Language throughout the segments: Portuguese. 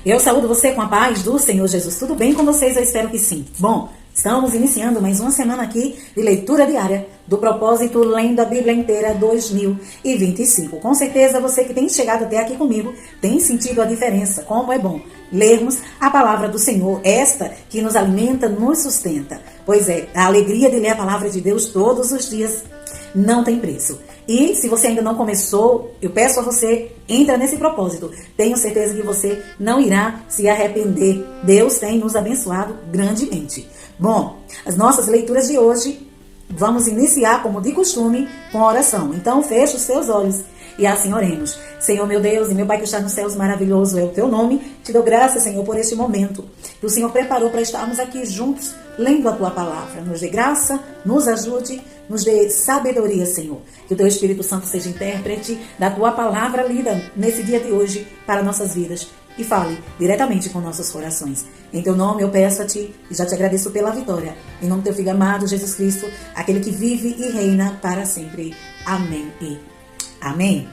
Eu saúdo você com a paz do Senhor Jesus. Tudo bem com vocês? Eu espero que sim. Bom, estamos iniciando mais uma semana aqui de leitura diária do propósito Lendo a Bíblia Inteira 2025. Com certeza você que tem chegado até aqui comigo tem sentido a diferença. Como é bom lermos a palavra do Senhor, esta que nos alimenta, nos sustenta. Pois é, a alegria de ler a palavra de Deus todos os dias não tem preço. E se você ainda não começou, eu peço a você, entra nesse propósito. Tenho certeza que você não irá se arrepender. Deus tem nos abençoado grandemente. Bom, as nossas leituras de hoje, vamos iniciar, como de costume, com a oração. Então, feche os seus olhos e assim oremos. Senhor, meu Deus e meu Pai que está nos céus, maravilhoso é o teu nome. Te dou graças, Senhor, por este momento que o Senhor preparou para estarmos aqui juntos, lendo a tua palavra. Nos dê graça, nos ajude, nos dê sabedoria, Senhor. Que o teu Espírito Santo seja intérprete da tua palavra lida nesse dia de hoje para nossas vidas e fale diretamente com nossos corações. Em teu nome eu peço a ti e já te agradeço pela vitória. Em nome do teu Filho amado, Jesus Cristo, aquele que vive e reina para sempre. Amém e amém.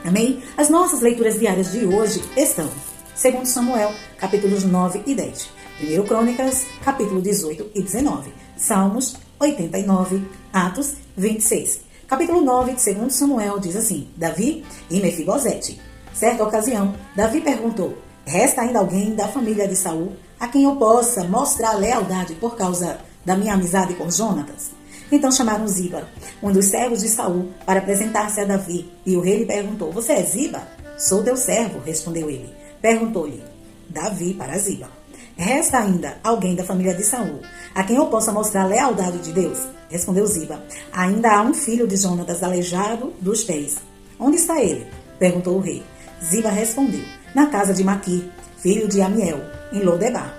Amém? As nossas leituras diárias de hoje estão 2 Samuel, capítulos 9 e 10. 1 Crônicas, capítulo 18 e 19. Salmos 89, Atos 26. Capítulo 9 de 2 Samuel diz assim: Davi e Mefibosete. Certa ocasião, Davi perguntou: resta ainda alguém da família de Saul a quem eu possa mostrar lealdade por causa da minha amizade com Jonatas? Então chamaram Ziba, um dos servos de Saul, para apresentar-se a Davi. E o rei lhe perguntou: você é Ziba? Sou teu servo, respondeu ele. Perguntou-lhe Davi para Ziba: resta ainda alguém da família de Saul a quem eu possa mostrar lealdade de Deus? Respondeu Ziba: ainda há um filho de Jonatas aleijado dos pés. Onde está ele? Perguntou o rei. Ziba respondeu: na casa de Maquir, filho de Amiel, em Lodebar.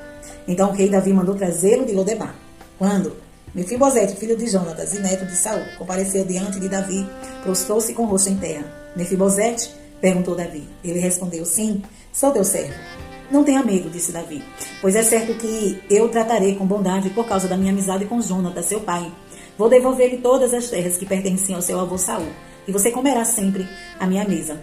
Então o rei Davi mandou trazê-lo de Lodebar. Quando Mefibosete, filho de Jonatas e neto de Saul, compareceu diante de Davi, prostrou-se com o rosto em terra. Mefibosete? Perguntou Davi. Ele respondeu: sim, sou teu servo. Não tenha medo, disse Davi, pois é certo que eu tratarei com bondade por causa da minha amizade com Jonatas, seu pai. Vou devolver-lhe todas as terras que pertenciam ao seu avô Saul, e você comerá sempre à minha mesa.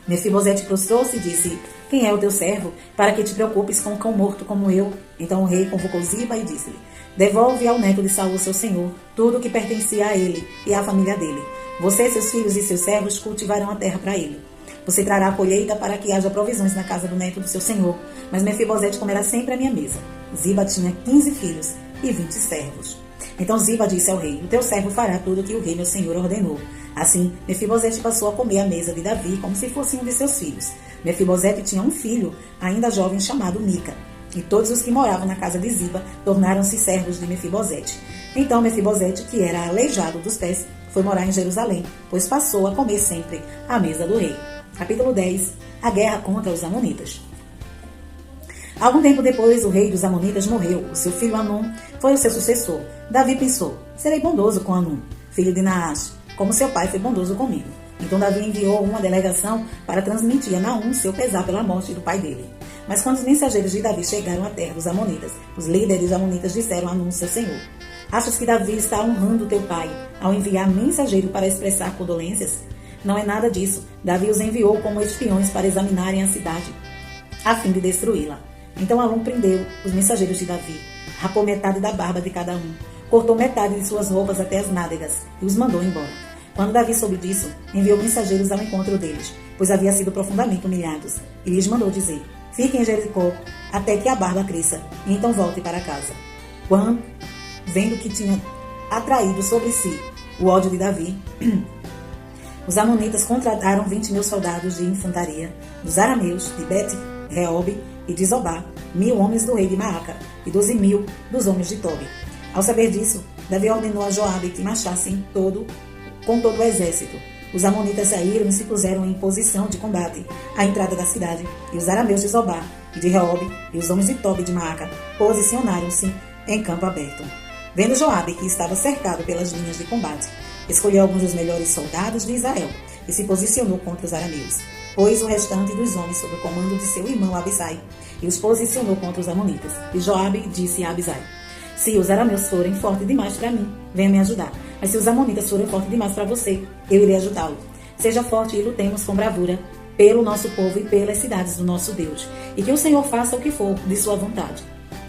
Mefibosete prostrou-se e disse: quem é o teu servo, para que te preocupes com um cão morto como eu? Então o rei convocou Ziba e disse-lhe: devolve ao neto de Saul, seu senhor, tudo o que pertencia a ele e à família dele. Você, seus filhos e seus servos cultivarão a terra para ele. Você trará a colheita para que haja provisões na casa do neto do seu senhor, mas Mefibosete comerá sempre à minha mesa. Ziba tinha 15 filhos e 20 servos. Então Ziba disse ao rei: o teu servo fará tudo o que o rei, meu senhor, ordenou. Assim, Mefibosete passou a comer à mesa de Davi como se fosse um de seus filhos. Mefibosete tinha um filho, ainda jovem, chamado Mica. E todos os que moravam na casa de Ziba tornaram-se servos de Mefibosete. Então Mefibosete, que era aleijado dos pés, foi morar em Jerusalém, pois passou a comer sempre à mesa do rei. Capítulo 10. A guerra contra os Amonitas. Algum tempo depois, o rei dos Amonitas morreu. O seu filho Hanum foi o seu sucessor. Davi pensou: serei bondoso com Hanum, filho de Naash, como seu pai foi bondoso comigo. Então Davi enviou uma delegação para transmitir a Naum seu pesar pela morte do pai dele. Mas quando os mensageiros de Davi chegaram à terra dos Amonitas, os líderes amonitas disseram a Hanum, seu senhor: achas que Davi está honrando teu pai ao enviar mensageiro para expressar condolências? Não é nada disso. Davi os enviou como espiões para examinarem a cidade, a fim de destruí-la. Então Hanum prendeu os mensageiros de Davi, rapou metade da barba de cada um, cortou metade de suas roupas até as nádegas e os mandou embora. Quando Davi soube disso, enviou mensageiros ao encontro deles, pois havia sido profundamente humilhados, e lhes mandou dizer: fiquem em Jericó até que a barba cresça, e então volte para casa. Quando, vendo que tinha atraído sobre si o ódio de Davi, os amonitas contrataram 20.000 soldados de infantaria, dos arameus, de Bet-Reob e de Zobá, 1.000 homens do rei de Maaca e 12.000 dos homens de Tobi. Ao saber disso, Davi ordenou a Joabe que marchassem com todo o exército. Os amonitas saíram e se puseram em posição de combate à entrada da cidade, e os arameus de Zobá e de Reob e os homens de Tobi de Maaca posicionaram-se em campo aberto. Vendo Joabe que estava cercado pelas linhas de combate, escolheu alguns dos melhores soldados de Israel e se posicionou contra os arameus. Pôs o restante dos homens sob o comando de seu irmão Abisai e os posicionou contra os amonitas. E Joabe disse a Abisai: se os arameus forem fortes demais para mim, venha me ajudar. Mas se os amonitas forem fortes demais para você, eu irei ajudá-lo. Seja forte e lutemos com bravura pelo nosso povo e pelas cidades do nosso Deus, e que o Senhor faça o que for de sua vontade.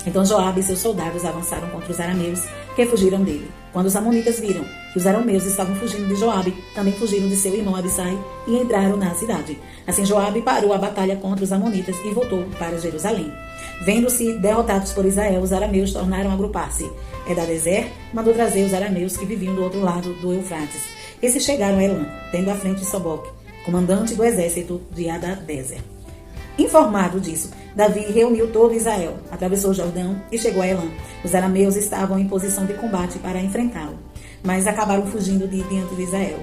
Então Joabe e seus soldados avançaram contra os arameus, que fugiram dele. Quando os amonitas viram que os arameus estavam fugindo de Joabe, também fugiram de seu irmão Abisai e entraram na cidade. Assim Joabe parou a batalha contra os amonitas e voltou para Jerusalém. Vendo-se derrotados por Israel, os arameus tornaram a agrupar-se. Hadadezer mandou trazer os arameus que viviam do outro lado do Eufrates. Esses chegaram a Elã, tendo à frente Soboque, comandante do exército de Hadadezer. Informado disso, Davi reuniu todo Israel, atravessou o Jordão e chegou a Elã. Os arameus estavam em posição de combate para enfrentá-lo, mas acabaram fugindo de diante de Israel.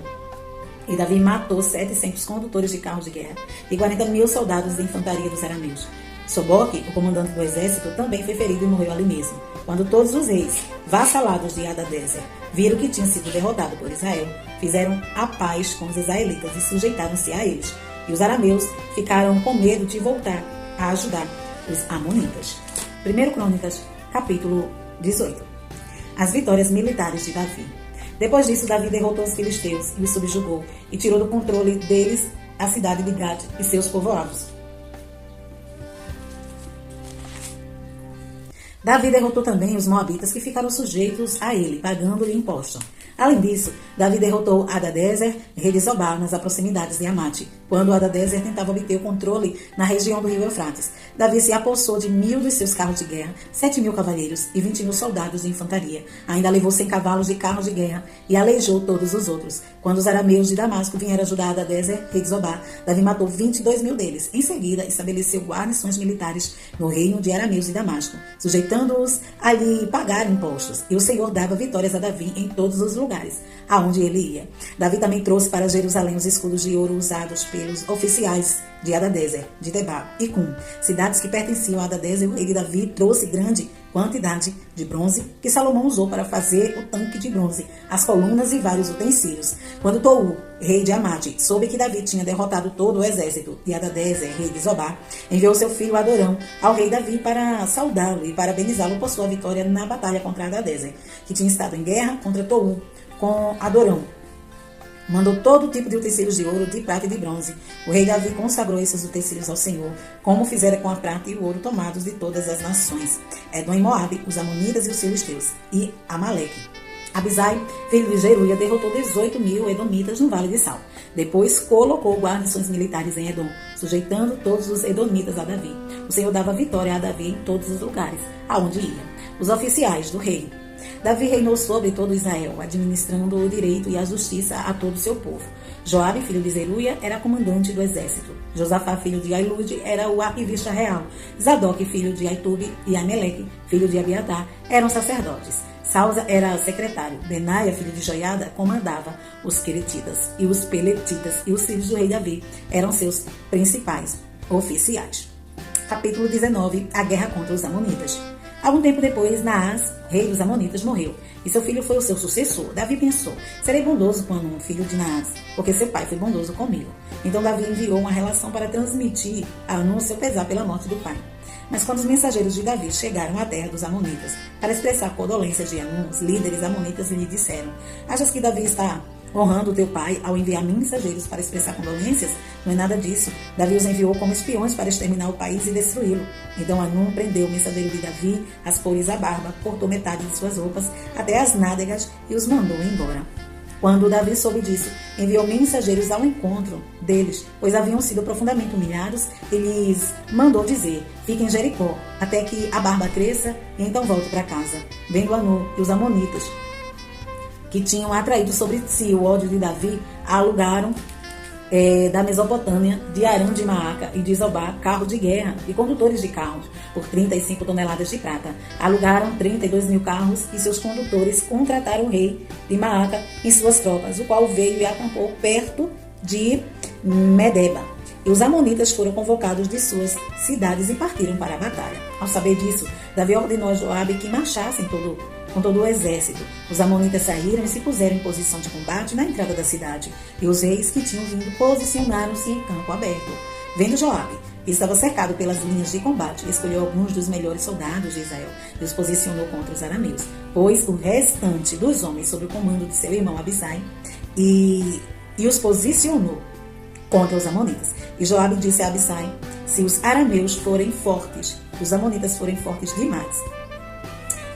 E Davi matou 700 condutores de carros de guerra e 40.000 soldados de infantaria dos arameus. Soboque, o comandante do exército, também foi ferido e morreu ali mesmo. Quando todos os reis, vassalados de Hadadezer, viram que tinham sido derrotados por Israel, fizeram a paz com os israelitas e sujeitaram-se a eles. E os arameus ficaram com medo de voltar a ajudar os amonitas. 1 Crônicas, capítulo 18. As vitórias militares de Davi. Depois disso, Davi derrotou os filisteus e os subjugou e tirou do controle deles a cidade de Gade e seus povoados. Davi derrotou também os moabitas que ficaram sujeitos a ele, pagando-lhe imposto. Além disso, Davi derrotou Hadadezer, rei de Zobá, nas proximidades de Amate, quando Hadadezer tentava obter o controle na região do rio Eufrates. Davi se apossou de 1.000 dos seus carros de guerra, 7.000 cavalheiros e 20.000 soldados de infantaria. Ainda levou 100 cavalos de carros de guerra e aleijou todos os outros. Quando os arameus de Damasco vieram ajudar Hadadezer, rei de Zobá, Davi matou 22.000 deles. Em seguida, estabeleceu guarnições militares no reino de arameus de Damasco, sujeitando-os a lhe pagar impostos. E o Senhor dava vitórias a Davi em todos os lugares aonde ele ia. Davi também trouxe para Jerusalém os escudos de ouro usados pelos oficiais de Hadadezer, de Debá e Cum, cidades que pertenciam a Hadadezer. O rei de Davi trouxe grande quantidade de bronze que Salomão usou para fazer o tanque de bronze, as colunas e vários utensílios. Quando Tou, rei de Amate, soube que Davi tinha derrotado todo o exército de Hadadezer, rei de Zobá, enviou seu filho Adorão ao rei Davi para saudá-lo e parabenizá-lo por sua vitória na batalha contra Hadadezer, que tinha estado em guerra contra Tou com Adorão. Mandou todo tipo de utensílios de ouro, de prata e de bronze. O rei Davi consagrou esses utensílios ao Senhor, como fizera com a prata e o ouro tomados de todas as nações, Edom e Moabe, os amonitas e os filisteus, e Amaleque. Abisai, filho de Zeruia, derrotou 18.000 edomitas no Vale de Sal. Depois colocou guarnições militares em Edom, sujeitando todos os edomitas a Davi. O Senhor dava vitória a Davi em todos os lugares aonde ia. Os oficiais do rei. Davi reinou sobre todo Israel, administrando o direito e a justiça a todo o seu povo. Joabe, filho de Zeruia, era comandante do exército. Josafá, filho de Ailude, era o arquivista real. Zadok, filho de Aitube, e Ameleque, filho de Abiatar, eram sacerdotes. Sausa era secretário. Benaia, filho de Joiada, comandava os queretitas e os peletitas, e os filhos do rei Davi eram seus principais oficiais. Capítulo 19. A guerra contra os amonitas. Algum tempo depois, Naás, rei dos amonitas, morreu, e seu filho foi o seu sucessor. Davi pensou: serei bondoso com um filho de Naás, porque seu pai foi bondoso comigo. Então Davi enviou uma relação para transmitir a Anum seu pesar pela morte do pai. Mas quando os mensageiros de Davi chegaram à terra dos amonitas para expressar a condolência de Anum, os líderes amonitas lhe disseram: achas que Davi está honrando o teu pai ao enviar mensageiros para expressar condolências? Não é nada disso. Davi os enviou como espiões para exterminar o país e destruí-lo. Então Anum prendeu o mensageiro de Davi, raspou-lhes a barba, cortou metade de suas roupas, até as nádegas, e os mandou embora. Quando Davi soube disso, enviou mensageiros ao encontro deles, pois haviam sido profundamente humilhados, e lhes mandou dizer: fiquem em Jericó, até que a barba cresça, e então volte para casa. Vendo Anum e os amonitas, que tinham atraído sobre si o ódio de Davi, alugaram da Mesopotâmia, de Arã de Maaca e de Zobá, carro de guerra e condutores de carros, por 35 toneladas de prata. Alugaram 32.000 carros e seus condutores contrataram o rei de Maaca em suas tropas, o qual veio e acampou perto de Medeba. E os amonitas foram convocados de suas cidades e partiram para a batalha. Ao saber disso, Davi ordenou a Joabe que marchassem com todo o exército. Os amonitas saíram e se puseram em posição de combate na entrada da cidade. E os reis que tinham vindo posicionaram-se em campo aberto. Vendo Joabe, que estava cercado pelas linhas de combate, escolheu alguns dos melhores soldados de Israel e os posicionou contra os arameus. Pois o restante dos homens sob o comando de seu irmão Abisai e os posicionou contra os amonitas. E Joabe disse a Abisai: se os arameus forem fortes, os amonitas forem fortes demais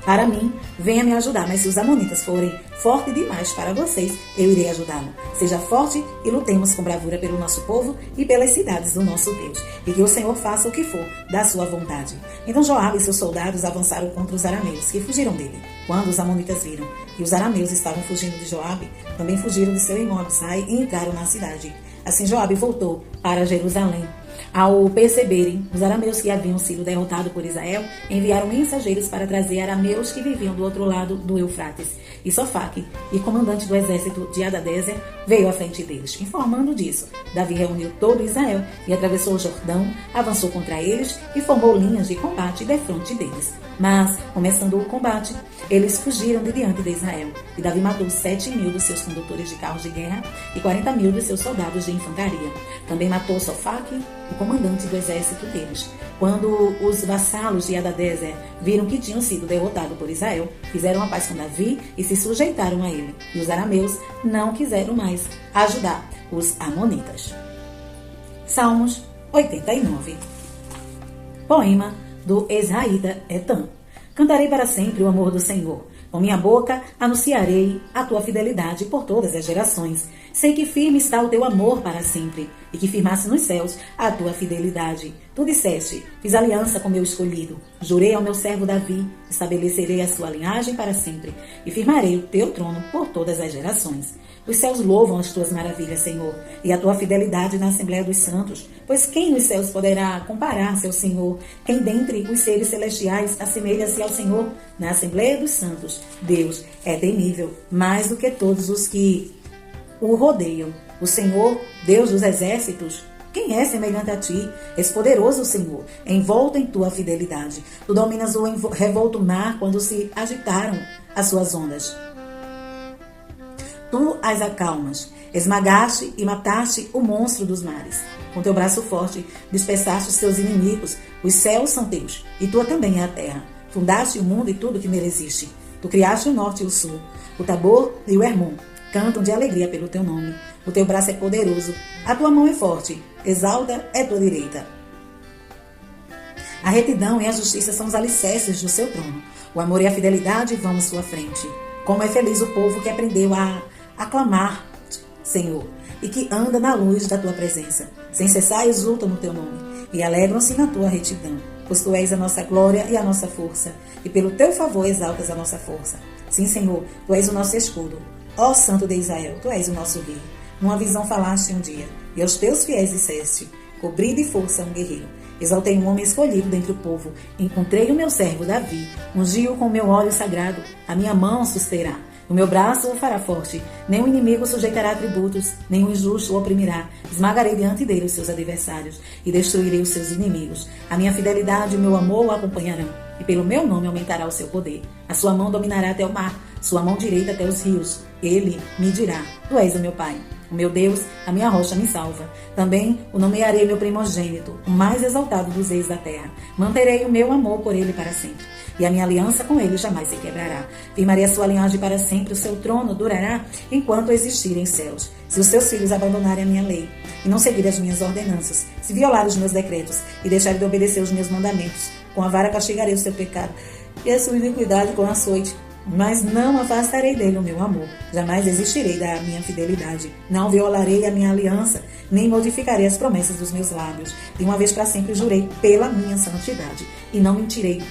para mim, venha me ajudar. Mas se os amonitas forem fortes demais para vocês, eu irei ajudá-lo. Seja forte e lutemos com bravura pelo nosso povo e pelas cidades do nosso Deus. E que o Senhor faça o que for da sua vontade. Então Joabe e seus soldados avançaram contra os arameus, que fugiram dele. Quando os amonitas viram que os arameus estavam fugindo de Joabe, também fugiram de seu irmão Abisai e entraram na cidade. Assim Joabe voltou para Jerusalém. Ao perceberem os arameus que haviam sido derrotados por Israel, enviaram mensageiros para trazer arameus que viviam do outro lado do Eufrates. E Sofaque, e comandante do exército de Hadadezer, veio à frente deles. Informando disso, Davi reuniu todo Israel e atravessou o Jordão, avançou contra eles e formou linhas de combate defronte deles. Mas, começando o combate, eles fugiram de diante de Israel. E Davi matou 7.000 dos seus condutores de carros de guerra e 40.000 dos seus soldados de infantaria. Também matou Sofaque, o comandante do exército deles. Quando os vassalos de Hadadezer viram que tinham sido derrotados por Israel, fizeram a paz com Davi e se sujeitaram a ele. E os arameus não quiseram mais ajudar os amonitas. Salmos 89. Poema do Ezraíta Etan. Cantarei para sempre o amor do Senhor. Com minha boca anunciarei a tua fidelidade por todas as gerações. Sei que firme está o teu amor para sempre, e que firmasse nos céus a tua fidelidade. Tu disseste: fiz aliança com meu escolhido. Jurei ao meu servo Davi: estabelecerei a sua linhagem para sempre, e firmarei o teu trono por todas as gerações. Os céus louvam as tuas maravilhas, Senhor, e a tua fidelidade na Assembleia dos Santos. Pois quem nos céus poderá comparar-se ao Senhor? Quem dentre os seres celestiais assemelha-se ao Senhor? Na Assembleia dos Santos, Deus é temível, mais do que todos os que o rodeiam. O Senhor, Deus dos exércitos, quem é semelhante a ti? És poderoso, Senhor, envolto em tua fidelidade. Tu dominas o revolto mar quando se agitaram as suas ondas. Tu as acalmas, esmagaste e mataste o monstro dos mares. Com teu braço forte dispersaste os teus inimigos. Os céus são teus, e tua também é a terra. Fundaste o mundo e tudo que nele existe. Tu criaste o norte e o sul. O Tabor e o Hermon cantam de alegria pelo teu nome. O teu braço é poderoso, a tua mão é forte, exalta é tua direita. A retidão e a justiça são os alicerces do seu trono. O amor e a fidelidade vão à sua frente. Como é feliz o povo que aprendeu a aclamar, Senhor, e que anda na luz da tua presença. Sem cessar exultam no teu nome e alegram-se na tua retidão. Pois tu és a nossa glória e a nossa força, e pelo teu favor exaltas a nossa força. Sim, Senhor, tu és o nosso escudo. Ó Santo de Israel, tu és o nosso rei. Numa visão falaste um dia, e aos teus fiéis disseste: cobri de força um guerreiro. Exaltei um homem escolhido dentre o povo. Encontrei o meu servo Davi, ungi-o com meu óleo sagrado. A minha mão susterá, o meu braço o fará forte. Nem o inimigo sujeitará tributos, nem o injusto o oprimirá. Esmagarei diante dele os seus adversários e destruirei os seus inimigos. A minha fidelidade e o meu amor o acompanharão, e pelo meu nome aumentará o seu poder. A sua mão dominará até o mar, sua mão direita até os rios. Ele me dirá: tu és o meu Pai. O meu Deus, a minha rocha me salva. Também o nomearei meu primogênito, o mais exaltado dos reis da terra. Manterei o meu amor por ele para sempre, e a minha aliança com ele jamais se quebrará. Firmarei a sua linhagem para sempre, o seu trono durará enquanto existirem céus. Se os seus filhos abandonarem a minha lei, e não seguirem as minhas ordenanças, se violarem os meus decretos, e deixarem de obedecer os meus mandamentos, com a vara castigarei o seu pecado, e a sua iniquidade com açoite. Mas não afastarei dele o meu amor. Jamais desistirei da minha fidelidade. Não violarei a minha aliança, nem modificarei as promessas dos meus lábios. De uma vez para sempre jurei pela minha santidade, e não mentirei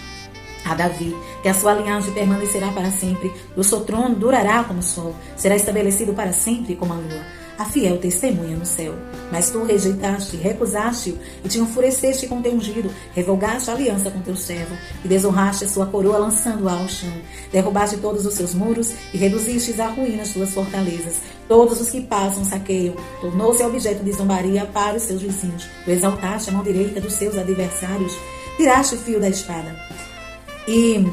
a Davi, que a sua linhagem permanecerá para sempre. O seu trono durará como o sol, será estabelecido para sempre como a lua. A fiel testemunha no céu. Mas tu rejeitaste, recusaste-o, e te enfureceste com teu ungido, revogaste a aliança com teu servo, e desonraste a sua coroa lançando-a ao chão. Derrubaste todos os seus muros, e reduzistes à ruína as suas fortalezas. Todos os que passam saqueiam. Tornou-se objeto de zombaria para os seus vizinhos. Tu exaltaste a mão direita dos seus adversários, tiraste o fio da espada, e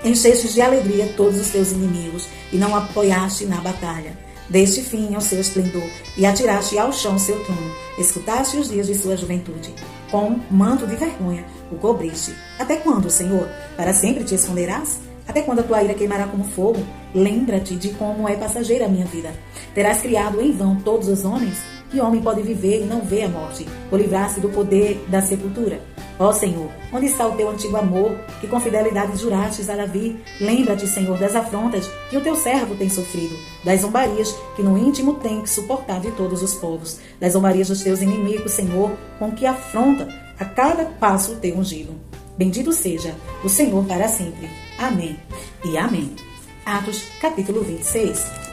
encheste de alegria todos os teus inimigos, e não apoiaste na batalha. Deste fim ao seu esplendor, e atiraste ao chão o seu trono. Escutaste os dias de sua juventude. Com manto de vergonha o cobriste. Até quando, Senhor? Para sempre te esconderás? Até quando a tua ira queimará como fogo? Lembra-te de como é passageira a minha vida. Terás criado em vão todos os homens? Que homem pode viver e não ver a morte, ou livrar-se do poder da sepultura? Ó Senhor, onde está o teu antigo amor, que com fidelidade jurastes a Davi? Lembra-te, Senhor, das afrontas que o teu servo tem sofrido, das zombarias que no íntimo tem que suportar de todos os povos, das zombarias dos teus inimigos, Senhor, com que afronta a cada passo o teu ungido. Bendito seja o Senhor para sempre. Amém e amém. Atos, capítulo 26.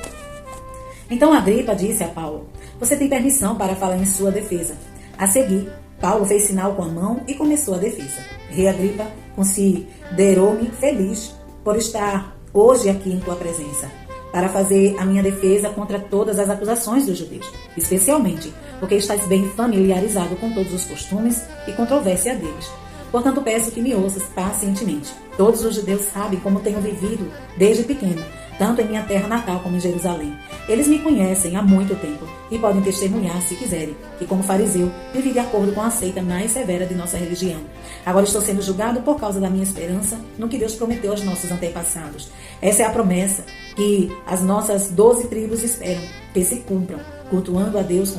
Então Agripa disse a Paulo: você tem permissão para falar em sua defesa. A seguir, Paulo fez sinal com a mão e começou a defesa. Rei Agripa, considerou-me feliz por estar hoje aqui em tua presença, para fazer a minha defesa contra todas as acusações dos judeus, especialmente porque estás bem familiarizado com todos os costumes e controvérsia deles. Portanto, peço que me ouças pacientemente. Todos os judeus sabem como tenho vivido desde pequeno, tanto em minha terra natal como em Jerusalém. Eles me conhecem há muito tempo e podem testemunhar, se quiserem, que como fariseu vivi de acordo com a seita mais severa de nossa religião. Agora estou sendo julgado por causa da minha esperança no que Deus prometeu aos nossos antepassados. Essa é a promessa que as nossas 12 tribos esperam que se cumpram, cultuando a Deus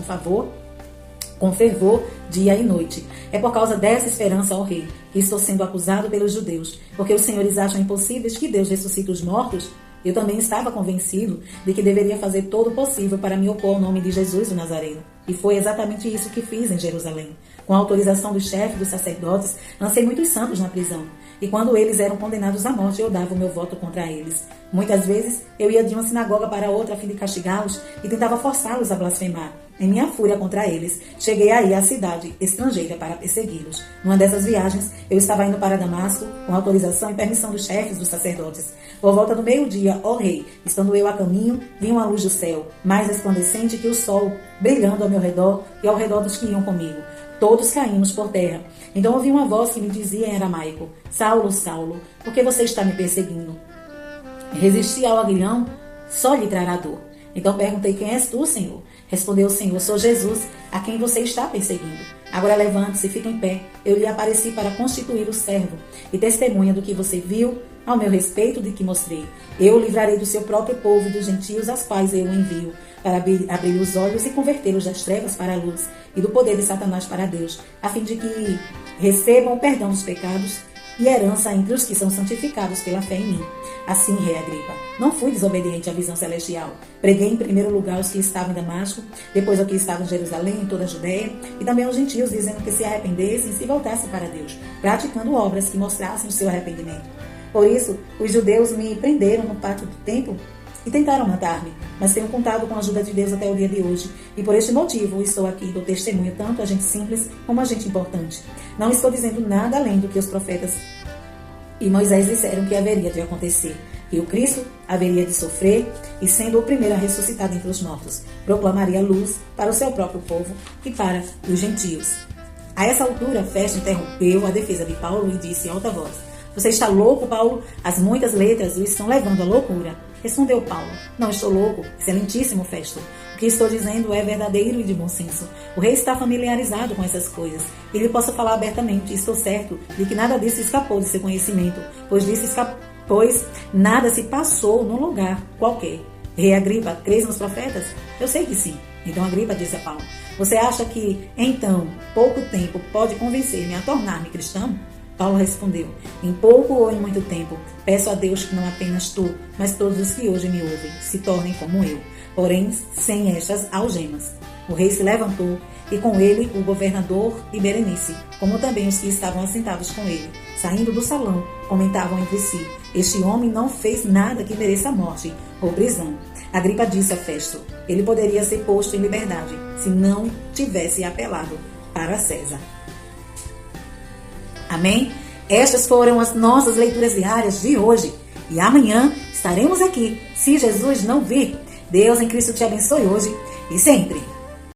com fervor, dia e noite. É por causa dessa esperança, ó rei, que estou sendo acusado pelos judeus, porque os senhores acham impossíveis que Deus ressuscite os mortos. Eu também estava convencido de que deveria fazer todo o possível para me opor ao nome de Jesus o Nazareno. E foi exatamente isso que fiz em Jerusalém. Com a autorização do chefe dos sacerdotes, lancei muitos santos na prisão. E quando eles eram condenados à morte, eu dava o meu voto contra eles. Muitas vezes, eu ia de uma sinagoga para outra a fim de castigá-los e tentava forçá-los a blasfemar. Em minha fúria contra eles, cheguei aí à cidade estrangeira para persegui-los. Numa dessas viagens, eu estava indo para Damasco, com autorização e permissão dos chefes dos sacerdotes. Por volta do meio-dia, ó rei, estando eu a caminho, vi uma luz do céu, mais resplandecente que o sol, brilhando ao meu redor e ao redor dos que iam comigo. Todos caímos por terra. Então ouvi uma voz que me dizia em aramaico: Saulo, Saulo, por que você está me perseguindo? Resistir ao aguilhão só lhe trará dor. Então perguntei: quem és tu, Senhor? Respondeu o Senhor: sou Jesus, a quem você está perseguindo. Agora levante-se e fique em pé. Eu lhe apareci para constituir o servo e testemunha do que você viu ao meu respeito de que mostrei. Eu o livrarei do seu próprio povo e dos gentios aos quais eu o envio, para abrir os olhos e convertê-los das trevas para a luz e do poder de Satanás para Deus, a fim de que recebam o perdão dos pecados e herança entre os que são santificados pela fé em mim. Assim, rei Agripa, não fui desobediente à visão celestial. Preguei em primeiro lugar aos que estavam em Damasco, depois aos que estavam em Jerusalém, em toda a Judéia, e também aos gentios, dizendo que se arrependessem e se voltassem para Deus, praticando obras que mostrassem o seu arrependimento. Por isso, os judeus me prenderam no pátio do templo e tentaram matar-me, mas tenho contado com a ajuda de Deus até o dia de hoje, e por este motivo estou aqui e dou testemunho tanto a gente simples como a gente importante. Não estou dizendo nada além do que os profetas e Moisés disseram que haveria de acontecer, que o Cristo haveria de sofrer e, sendo o primeiro a ressuscitar dentre os mortos, proclamaria luz para o seu próprio povo e para os gentios. A essa altura, Festo interrompeu a defesa de Paulo e disse em alta voz: você está louco, Paulo? As muitas letras o estão levando à loucura. Respondeu Paulo: não estou louco, excelentíssimo Festo. O que estou dizendo é verdadeiro e de bom senso. O rei está familiarizado com essas coisas. Ele posso falar abertamente. Estou certo de que nada disso escapou de seu conhecimento, pois nada se passou num lugar qualquer. Rei Agripa, crês nos profetas? Eu sei que sim. Então Agripa disse a Paulo: você acha que, então, pouco tempo pode convencer-me a tornar-me cristão? Paulo respondeu: em pouco ou em muito tempo, peço a Deus que não apenas tu, mas todos os que hoje me ouvem, se tornem como eu, porém sem estas algemas. O rei se levantou, e com ele o governador e Berenice, como também os que estavam assentados com ele. Saindo do salão, comentavam entre si: este homem não fez nada que mereça morte ou prisão. Agripa disse a Festo: ele poderia ser posto em liberdade, se não tivesse apelado para César. Amém? Estas foram as nossas leituras diárias de hoje. E amanhã estaremos aqui, se Jesus não vir. Deus em Cristo te abençoe hoje e sempre.